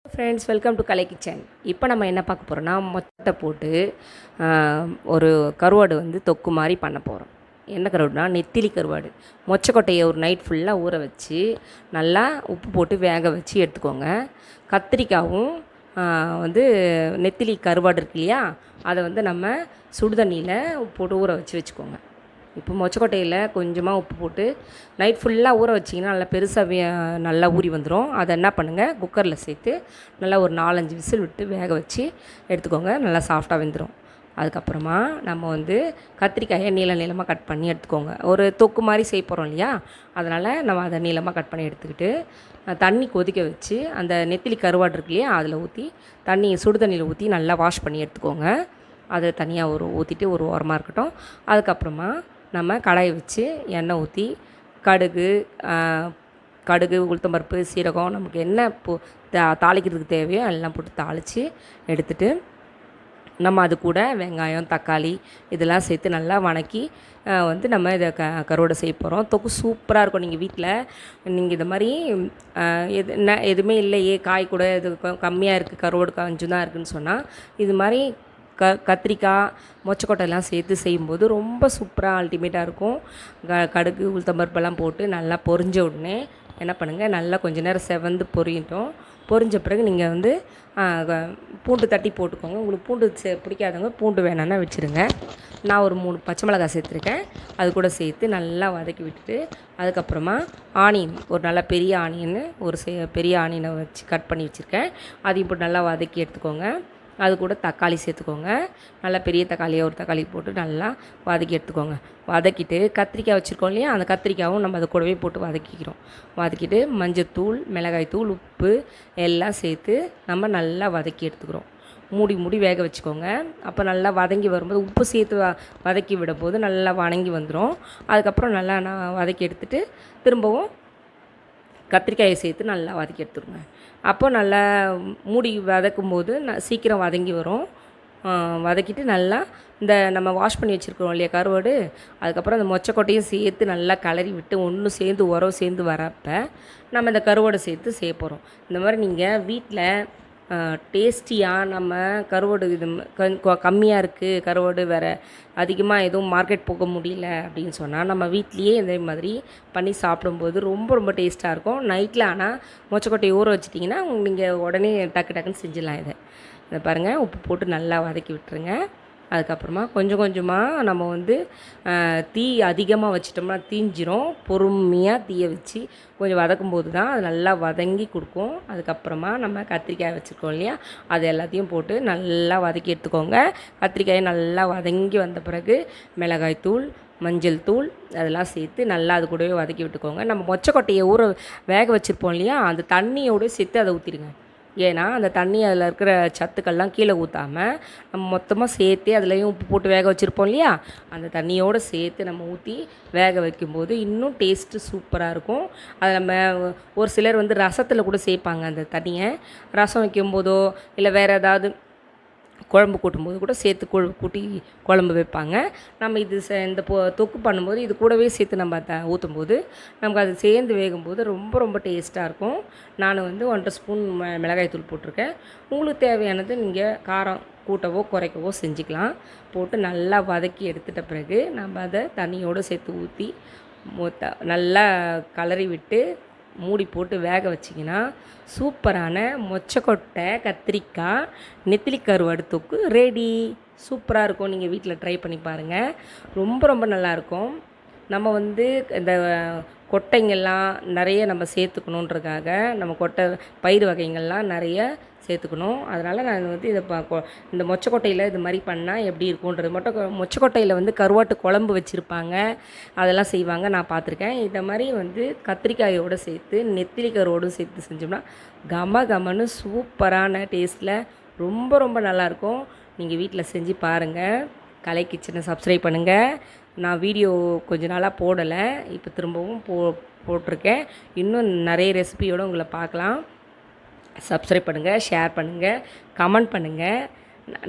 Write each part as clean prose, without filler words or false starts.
Friends, welcome to Kalai kitchen. இப்போ நம்ம என்ன பார்க்க போகிறோன்னா, மொச்சை போட்டு ஒரு கருவாடு வந்து தொக்கு மாதிரி பண்ண போகிறோம். என்ன கருவாடுனா நெத்திலி கருவாடு. மொச்சக்கொட்டையை ஒரு நைட் ஃபுல்லாக ஊற வச்சு நல்லா உப்பு போட்டு வேக வச்சு எடுத்துக்கோங்க. கத்திரிக்காயும் வந்து நெத்திலி கருவாடு இருக்கு இல்லையா, அதை வந்து நம்ம சுடுதண்ணியில் போட்டு ஊற வச்சுக்கோங்க. இப்போ மொச்சக்கொட்டையில் கொஞ்சமாக உப்பு போட்டு நைட் ஃபுல்லாக ஊற வச்சிங்கன்னா நல்லா பெருசாக நல்லா ஊறி வந்துடும். அதை என்ன பண்ணுங்கள், குக்கரில் சேர்த்து நல்லா ஒரு 4-5 விசில் விட்டு வேக வச்சு எடுத்துக்கோங்க. நல்லா சாஃப்டாக வெந்துடும். அதுக்கப்புறமா நம்ம வந்து கத்திரிக்காயை நீளமாக கட் பண்ணி எடுத்துக்கோங்க. ஒரு தொக்கு மாதிரி செய்ய போகிறோம் இல்லையா, அதனால் நம்ம அதை நீளமாக கட் பண்ணி எடுத்துக்கிட்டு தண்ணி கொதிக்க வச்சு அந்த நெத்திலி கருவாடு இருக்கு இல்லையா, அதில் ஊற்றி சுடு தண்ணியில் ஊற்றி நல்லா வாஷ் பண்ணி எடுத்துக்கோங்க. அதை தனியாக ஊற்றிட்டு ஒரு ஓரமாக இருக்கட்டும். அதுக்கப்புறமா நம்ம கடாயை வச்சு எண்ணெய் ஊற்றி கடுகு, உளுத்தம்பருப்பு, சீரகம், நமக்கு என்ன தாளிக்கிறதுக்கு தேவையோ எல்லாம் போட்டு தாளித்து எடுத்துகிட்டு நம்ம அது கூட வெங்காயம், தக்காளி இதெல்லாம் சேர்த்து நல்லா வணக்கி வந்து நம்ம இதை கருவாடை செய்ய போகிறோம். தொக்கு சூப்பராக இருக்கும். நீங்கள் வீட்டில் இது மாதிரி எதுவுமே இல்லையே, காய் கூட இது கம்மியாக இருக்குது, கருவாடு கொஞ்சம் தான் இருக்குதுன்னு சொன்னால் இது மாதிரி கத்திரிக்காய், மொச்சக்கொட்டையெல்லாம் சேர்த்து செய்யும்போது ரொம்ப சூப்பராக அல்டிமேட்டாக இருக்கும். கடுகு, உளுத்தம்பருப்பெல்லாம் போட்டு நல்லா பொரிஞ்ச உடனே என்ன பண்ணுங்கள், நல்லா கொஞ்சம் நேரம் செவந்து பொரிஞ்ச பிறகு நீங்கள் வந்து பூண்டு தட்டி போட்டுக்கோங்க. உங்களுக்கு பூண்டு பிடிக்காதவங்க பூண்டு வேணான்னா வச்சுருங்க. நான் ஒரு 3 பச்சை மிளகாய் சேர்த்துருக்கேன். அது கூட சேர்த்து நல்லா வதக்கி விட்டுட்டு அதுக்கப்புறமா ஆனியன், ஒரு நல்ல பெரிய ஆனியன், பெரிய ஆனியனை வச்சு கட் பண்ணி வச்சுருக்கேன். அதையும் போட்டு நல்லா வதக்கி எடுத்துக்கோங்க. அது கூட தக்காளி சேர்த்துக்கோங்க. நல்லா பெரிய தக்காளியாக ஒரு தக்காளி போட்டு நல்லா வதக்கி எடுத்துக்கோங்க. வதக்கிட்டு கத்திரிக்காய் வச்சுருக்கோம் இல்லையா, அந்த கத்திரிக்காயும் நம்ம அதை கூடவே போட்டு வதக்கிட்டு மஞ்சத்தூள், மிளகாய்த்தூள், உப்பு எல்லாம் சேர்த்து நம்ம நல்லா வதக்கி எடுத்துக்கிறோம். மூடி வேக வச்சுக்கோங்க. அப்போ நல்லா வதங்கி வரும்போது உப்பு சேர்த்து வதக்கி விடும்போது நல்லா வணங்கி வந்துடும். அதுக்கப்புறம் நல்லா நான் வதக்கி எடுத்துகிட்டு திரும்பவும் கத்திரிக்காயை சேர்த்து நல்லா வதக்கி எடுத்துருங்க. அப்போ நல்லா மூடி வதக்கும்போது சீக்கிரம் வதங்கி வரும். வதக்கிட்டு நல்லா இந்த நம்ம வாஷ் பண்ணி வச்சுருக்கோம் இல்லையா கருவாடு, அதுக்கப்புறம் அந்த மொச்சக்கொட்டையும் சேர்த்து நல்லா கிளறி விட்டு ஒன்று சேர்ந்து வரப்போ நம்ம இந்த கருவாடை சேர்த்து செய்ய போகிறோம். இந்த மாதிரி நீங்கள் வீட்டில் டேஸ்டியாக நம்ம கருவாடு இது கம்மியாக இருக்குது, கருவாடு வேறு அதிகமாக எதுவும் மார்க்கெட் போக முடியல அப்படின்னு சொன்னால் நம்ம வீட்லேயே இதே மாதிரி பண்ணி சாப்பிடும்போது ரொம்ப டேஸ்ட்டாக இருக்கும். நைட்டில் ஆனால் மொச்சக்கொட்டையை ஊற வச்சிட்டிங்கன்னா நீங்கள் உடனே டக்குன்னு செஞ்சிடலாம். இதை பாருங்கள், உப்பு போட்டு நல்லா வதக்கி விட்டுருங்க. அதுக்கப்புறமா கொஞ்சமாக நம்ம வந்து தீ அதிகமாக வச்சிட்டோம்னா தீஞ்சிரும். பொறுமையாக தீயை வச்சு கொஞ்சம் வதக்கும்போது தான் அது நல்லா வதங்கி கொடுக்கும். அதுக்கப்புறமா நம்ம கத்திரிக்காய் வச்சுருக்கோம் இல்லையா, அது எல்லாத்தையும் போட்டு நல்லா வதக்கி எடுத்துக்கோங்க. கத்திரிக்காயை நல்லா வதங்கி வந்த பிறகு மிளகாய்த்தூள், மஞ்சள் தூள் அதெல்லாம் சேர்த்து நல்லா அது கூடவே வதக்கி விட்டுக்கோங்க. நம்ம மொச்சக்கொட்டையை வேக வச்சுருப்போம் இல்லையா, அந்த தண்ணியோடு சேர்த்து அதை ஊற்றிடுங்க. ஏன்னா அந்த தண்ணி அதில் இருக்கிற சத்துக்கள்லாம் கீழே ஊற்றாமல் நம்ம மொத்தமாக சேர்த்து அதுலேயும் உப்பு போட்டு வேக வச்சுருப்போம் இல்லையா, அந்த தண்ணியோடு சேர்த்து நம்ம ஊற்றி வேக வைக்கும்போது இன்னும் டேஸ்ட்டு சூப்பராக இருக்கும். அதை நம்ம ஒரு சிலர் வந்து ரசத்தில் கூட சேர்ப்பாங்க. அந்த தண்ணியை ரசம் வைக்கும்போதோ இல்லை வேறு ஏதாவது குழம்பு கூட்டும்போது கூட சேர்த்து கூட்டி குழம்பு வைப்பாங்க. நம்ம இது இந்த தொக்கு பண்ணும்போது இது கூடவே சேர்த்து நம்ம ஊற்றும்போது நமக்கு அது சேர்ந்து வேகும்போது ரொம்ப டேஸ்ட்டாக இருக்கும். நான் வந்து 1.5 ஸ்பூன் மிளகாய்த்தூள் போட்டிருக்கேன். உங்களுக்கு தேவையானது நீங்கள் காரம் கூட்டவோ குறைக்கவோ செஞ்சுக்கலாம். போட்டு நல்லா வதக்கி எடுத்துட்ட பிறகு நம்ம அதை தண்ணியோடு சேர்த்து ஊற்றி நல்லா கலரி விட்டு மூடி போட்டு வேக வச்சிங்கன்னா சூப்பரான மொச்சக்கொட்டை, கத்திரிக்காய், நெத்திலி கருவாடு தொக்கு ரெடி. சூப்பராக இருக்கும். நீங்கள் வீட்டில் ட்ரை பண்ணி பாருங்கள். ரொம்ப நல்லாயிருக்கும். நம்ம வந்து இந்த கொட்டைங்கள்லாம் நிறைய நம்ம சேர்த்துக்கணுன்றதுக்காக நம்ம பயிர் வகைங்கள்லாம் நிறைய சேர்த்துக்கணும். அதனால் நான் வந்து இந்த மொச்சக்கொட்டையில் இது மாதிரி பண்ணால் எப்படி இருக்குன்றது மொச்சக்கொட்டையில் வந்து கருவாட்டு குழம்பு வச்சுருப்பாங்க, அதெல்லாம் செய்வாங்க, நான் பார்த்துருக்கேன். இந்த மாதிரி வந்து கத்திரிக்காயோடு சேர்த்து நெத்திலி கருவோடு சேர்த்து செஞ்சோம்னா கமன்னு சூப்பரான டேஸ்ட்டில் ரொம்ப நல்லாயிருக்கும். நீங்கள் வீட்டில் செஞ்சு பாருங்கள். கலை கிச்சனை சப்ஸ்கிரைப் பண்ணுங்கள். நான் வீடியோ கொஞ்ச நாளாக போடலை, இப்போ திரும்பவும் போட்டிருக்கேன். இன்னும் நிறைய ரெசிபியோடு உங்களை பார்க்கலாம். சப்ஸ்கிரைப் பண்ணுங்கள், ஷேர் பண்ணுங்கள், கமெண்ட் பண்ணுங்கள்.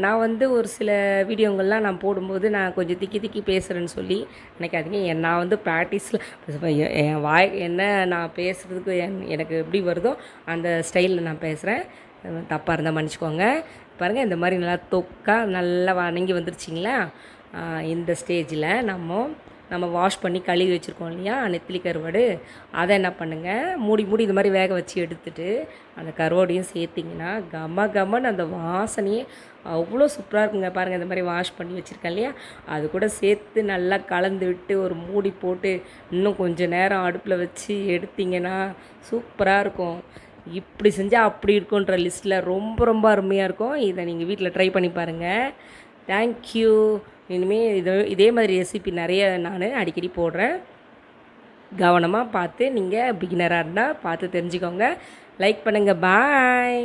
நான் வந்து ஒரு சில வீடியோங்கள்லாம் நான் போடும்போது நான் கொஞ்சம் திக்கி பேசுகிறேன்னு சொல்லி நினைக்காதீங்க. நான் வந்து ப்ராக்டிஸில் என் வாய் என்ன நான் பேசுகிறதுக்கு எனக்கு எப்படி வருதோ அந்த ஸ்டைலில் நான் பேசுகிறேன். தப்பாக இருந்தால் மன்னிச்சிக்கோங்க. பாருங்கள் இந்த மாதிரி நல்லா தொக்கா நல்லா வணங்கி வந்துருச்சிங்களா. இந்த ஸ்டேஜில் நம்ம வாஷ் பண்ணி கழுவி வச்சுருக்கோம் இல்லையா நெத்திலி கருவாடு, அதை என்ன பண்ணுங்கள் மூடி இது மாதிரி வேக வச்சு எடுத்துட்டு அந்த கருவாடையும் சேர்த்திங்கன்னா கமன்னு அந்த வாசனையே அவ்வளோ சூப்பராக இருக்குங்க. பாருங்கள் இந்த மாதிரி வாஷ் பண்ணி வச்சுருக்கேன் இல்லையா, அது கூட சேர்த்து நல்லா கலந்து விட்டு ஒரு மூடி போட்டு இன்னும் கொஞ்சம் நேரம் அடுப்பில் வச்சு எடுத்திங்கன்னா சூப்பராக இருக்கும். இப்படி செஞ்சால் அப்படி இருக்குன்ற லிஸ்ட்டில் ரொம்ப அருமையாக இருக்கும். இதை நீங்கள் வீட்டில் ட்ரை பண்ணி பாருங்கள். தேங்க்யூ. இனிமேல் இதே மாதிரி ரெசிபி நிறைய நான் அடிக்கடி போடுறேன். கவனமாக பார்த்து நீங்கள் பிகினராக இருந்தால் பார்த்து தெரிஞ்சுக்கோங்க. லைக் பண்ணுங்கள். பாய்.